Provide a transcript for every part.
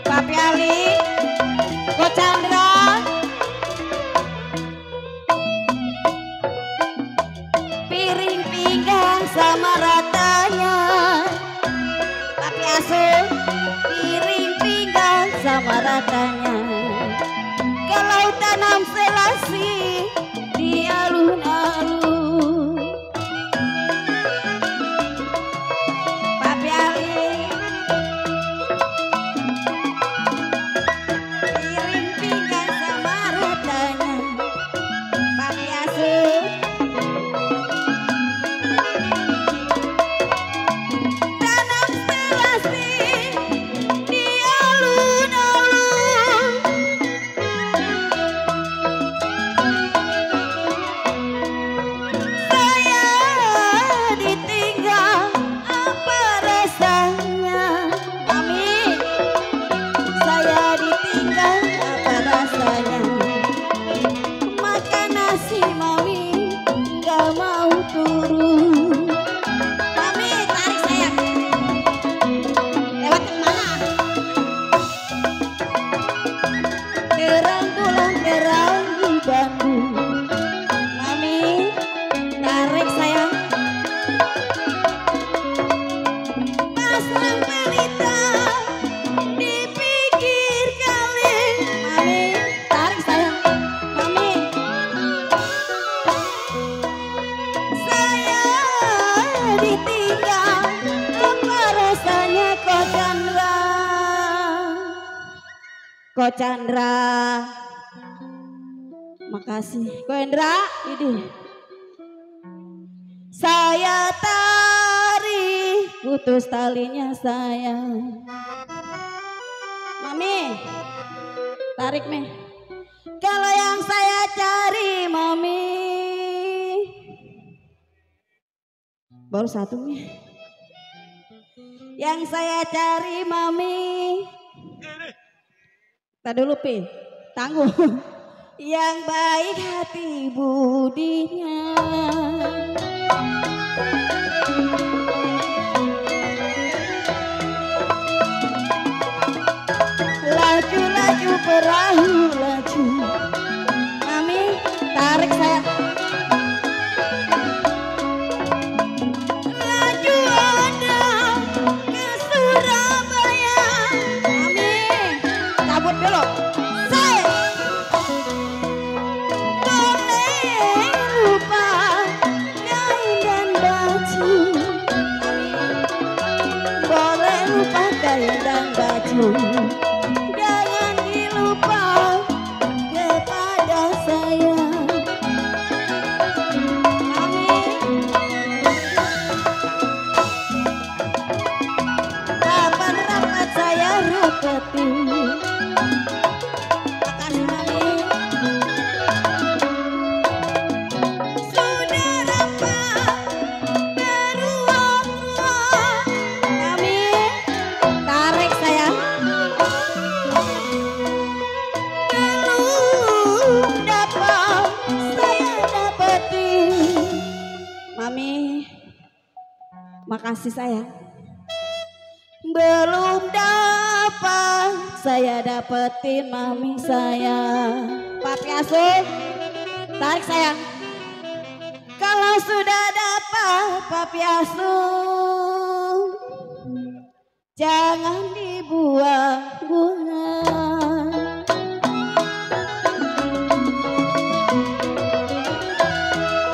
Papi Ali, Ko Chandra, piring pinggang sama ratanya. Papi Asuh, piring pinggang sama ratanya. Kalau tanam selasi di alun-alun. Papi Ali, piring pinggang sama ratanya. Papi Asuh, tanam selasi di alun-alun. Saya ditinggal apa rasanya? Mami, saya ditinggal apa rasanya? Makan nasi mami nggak mau turun. Mami tarik saya. Lewat kemana? Terang pulang terang di Bandung. Mami tarik saya. Pasang pelita di pinggir kali. Mami tarik saya. Mami, saya ditinggal apa rasanya Ko Chandra? Ko Chandra, makasih. Ko Hendra, ini saya tarik putus talinya saya. Mami tarik meh. Kalau yang saya cari mami baru satu meh. Yang saya cari mami, tak dulu pi, tangguh. Yang baik hati budinya. Laju-laju perahu laju. Mami tarik saya. Laju Anda ke Surabaya. Mami cabut dulu. Saya boleh lupa kain dan baju. Boleh lupa kain dan baju. Jangan dilupa kepada saya. Mami, rapat-rapat saya rapetin. Makasih Mami. Sudah rapat beruang-uang. Mami tarik saya. Belum dapat saya dapetin. Mami, makasih sayang. Belum dapat saya dapetin mami saya. Papi Asuh, tarik sayang. Kalau sudah dapat Papi Asuh, jangan dibuang-buang.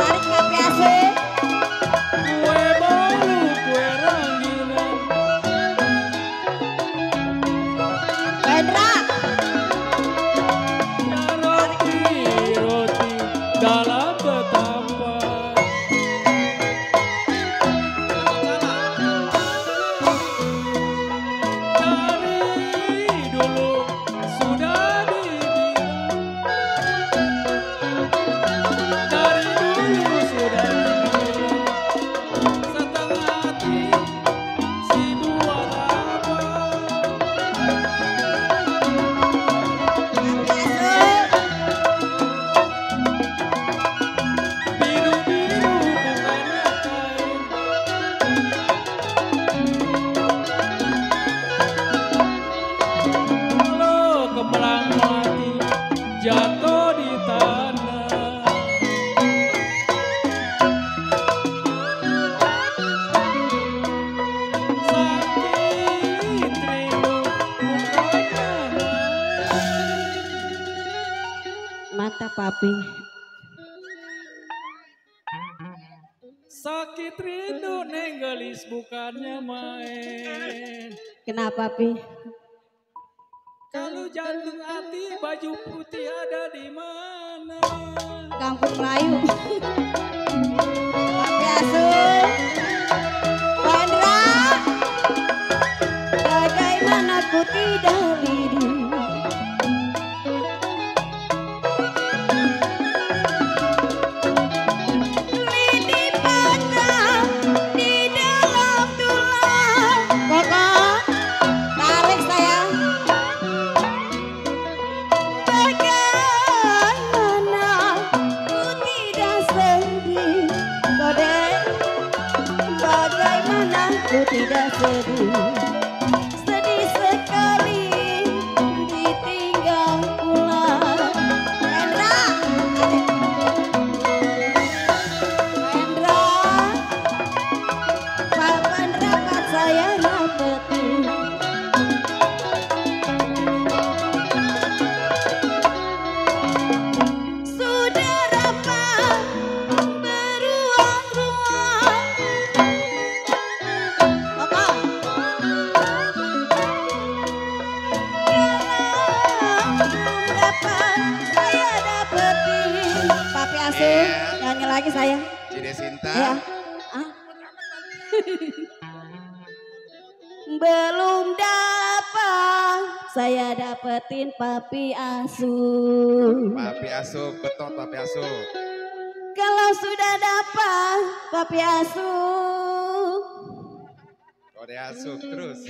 Tarik Papi Asuh. Kue bolu, kue ranginan. Hendra, Roti dalam betapa. Dari Pi? Sakit rindu nenggelis bukannya main. Kenapa Pi? Kalau jantung hati baju putih ada di mana? Kampung Melayu. Papi asuh. Hendra. Bagaimana ku tidak rindu. Lidi patah di dalam tulang. Pokok tarik sayang. Bagaimana ku tidak sedih. Kode. Bagaimana ku tidak sedih. Sedih sekali ditinggal pulang. Hendra. Hendra. Papan rapat saya dapetin. Sudah rapat beruang-ruang. Apa? Dapat saya dapetin. Papi asuh, nyanyi lagi saya. Cide Sinta. Ya. Ah. Belum dapat saya dapetin papi asuh. Papi asuh, betot papi asuh. Kalau sudah dapat papi asuh, Kode asuh terus.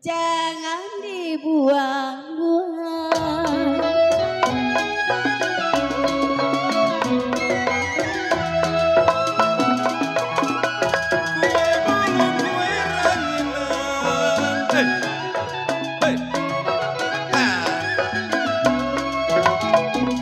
jangan dibuang-buang.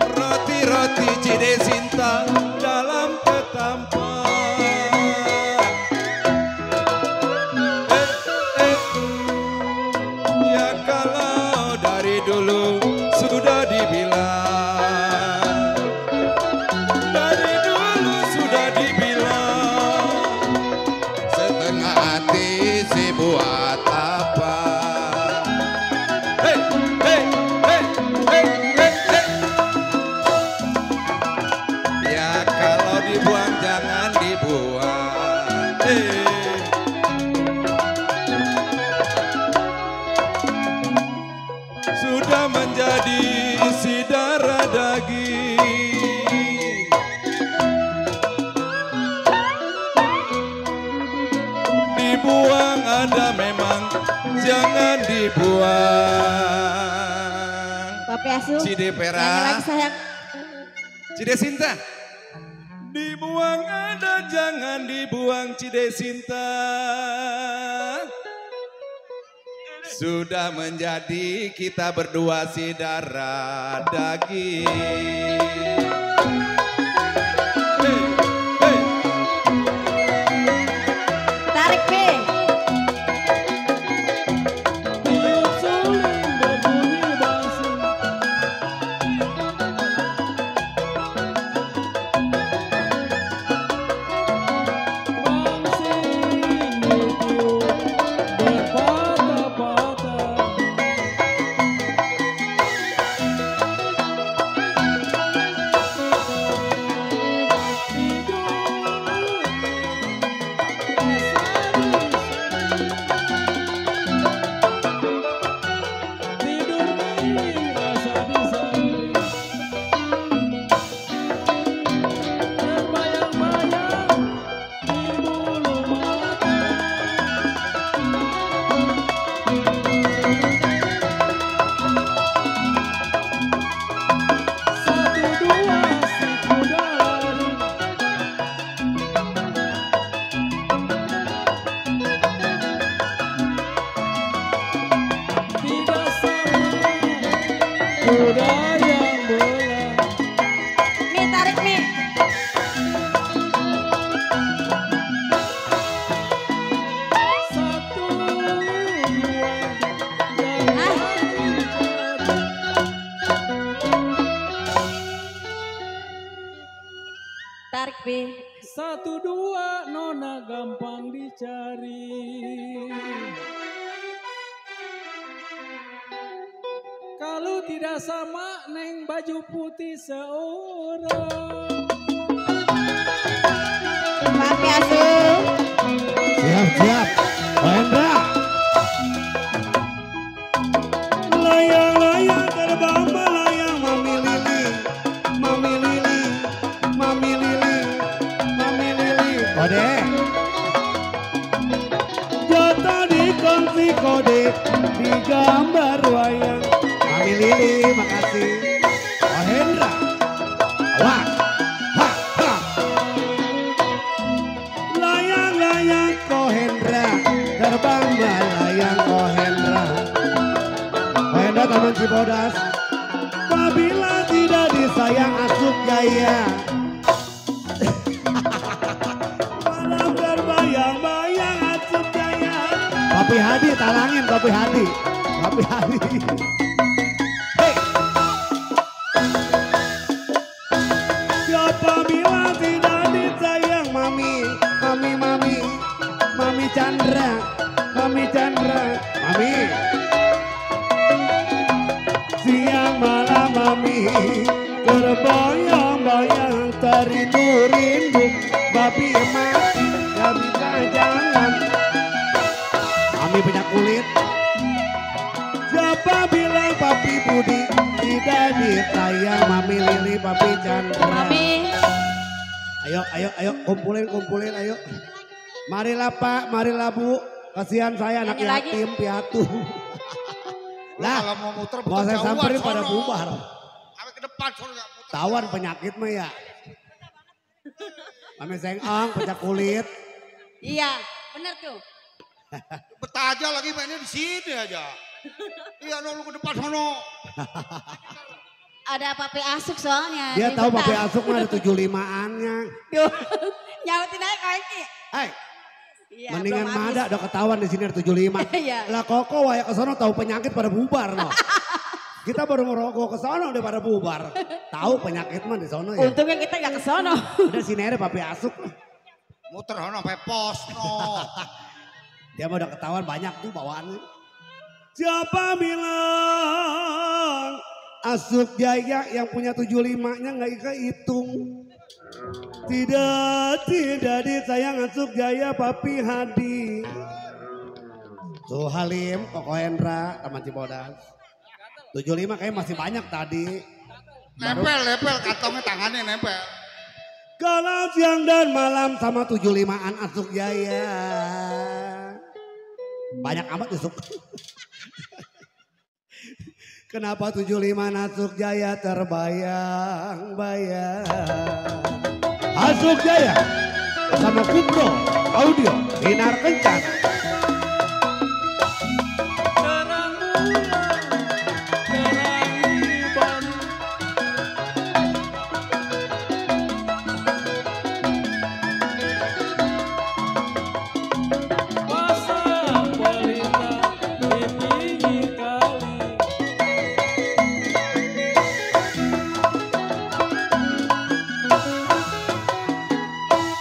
Roti-roti Cide Sinta dalam ketampan. Ya kalau dari dulu sudah dibilang, dari dulu sudah dibilang, setengah hati si buat apa? Hey, hey, hey, hey, hey, hey. Ya kalau dibuang jangan dibuang. Hey. Sudah menjadi si darah daging. Dibuang ada memang, jangan dibuang. Papi asuh, Cide nyanyi Pera, lagi sayang. Cide Sinta. Dibuang ada, jangan dibuang Cide Sinta. Sudah menjadi kita berdua si darah daging. Hey, hey. Tarik Pi. Tiup suling berbunyi basing. Bangsing ditiup berpatah-patah. Tidur miring rasa disamping. Terbayang-bayang di bulu mata. Satu dua si kuda lari. Tidak sama kuda yang bola. Mi tarik Mi. Satu dua dan Ah. lagi jadi. gampang dicari. Kalau tidak sama neng baju putih seorang. Papi asuh. Siap. Hendra. Layang-layang terbang melayang Mami Lili. Mami Lili. Mami Lili. Mami Lili. Kode. Jatuh di kongsi kode. Di gambar wayang. Mami Lili, makasih. Oh Hendra. Wah. Layang-layang Kohendra, terbang melayang Kohendra. Kohendra Taman Cibodas. Apabila tidak disayang asup gaya. Malam terbayang-bayang asup gaya. Papi Hadi talangin, Papi Hadi. Papi Hadi. Hey. Apabila tidak disayang Mami Chandra, Mami. Siang malam Mami, terbayang-bayang terindu-rindu, babi mati, gak bisa jalan. Mami punya kulit. Siapa bilang Papi Budi tidak disayang Mami Lili, Papi Chandra. Mami. Ayo, kumpulin, ayo. Marilah Pak, marilah Bu. Kasihan saya anak yatim piatu. Lah, kalau mau muter mau saya samperin pada bubar. Sampai ke depan sono enggak muter. Tawan penyakit mah ya. Mami sengong, pecah kulit. Iya, bener tuh. Betah aja lagi mainnya di sini aja. Iya, lu ke depan sono. Ada Papi Asuk soalnya. Dia di tahu depan. Papi Asuk mah ada 75-annya. Duh, nyautin aja kau ini. Iya, Mendingan belum habis. Mada udah ketahuan di sini ada 75. Iya. Lah Koko wayak ke sono tahu penyakit pada bubar no. Kita baru merokok ke sono udah pada bubar. Tahu penyakit mah di sono ya. Untungnya kita gak ke sono. Udah sini aja Papi Asuk. Muter sono sampai pos no. Dia mah udah ketahuan banyak tuh bawaannya. Siapa bilang Asuk Jaya yang punya 75-nya nggak kehitung. Tidak disayang Asuk Jaya Papi Hadi. Tuh Halim, Koko Hendra, Taman Cibodas. 75 kayaknya masih banyak tadi. Nempel kantongnya tangannya nempel. Kalau siang dan malam sama 75-an Asuk Jaya. Banyak amat Asuk. Kenapa 75 Asuk Jaya terbayang-bayang. Asuk Jaya sama Kupro Audio Sinar Kencana. Terang bulan, terangi baru. Pasang pelita di pinggir kali.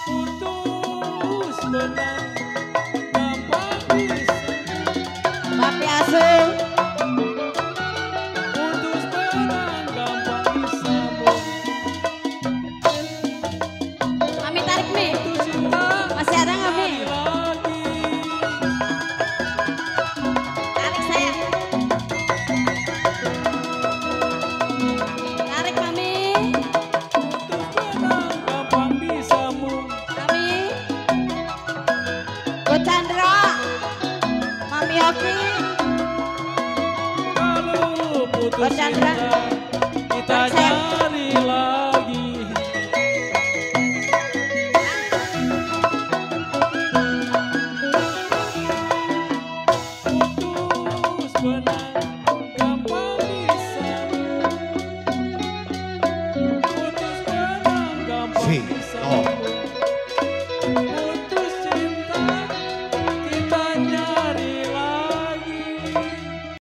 Putus benang gampang bisa. Papi Asuk. Putus benang gampang disambung. Mami tarik Mi. Putus cinta Masih ada nggak Mi? lagi. Tarik saya. Tarik Mami. Putus benang gampang disambung. Mami. Bu Chandra. Mami Hoki. Kalau putus Bercanda. cinta kita Konsep. cari lagi. Putus benang gampang disambung. Putus benang gampang Si. disambung.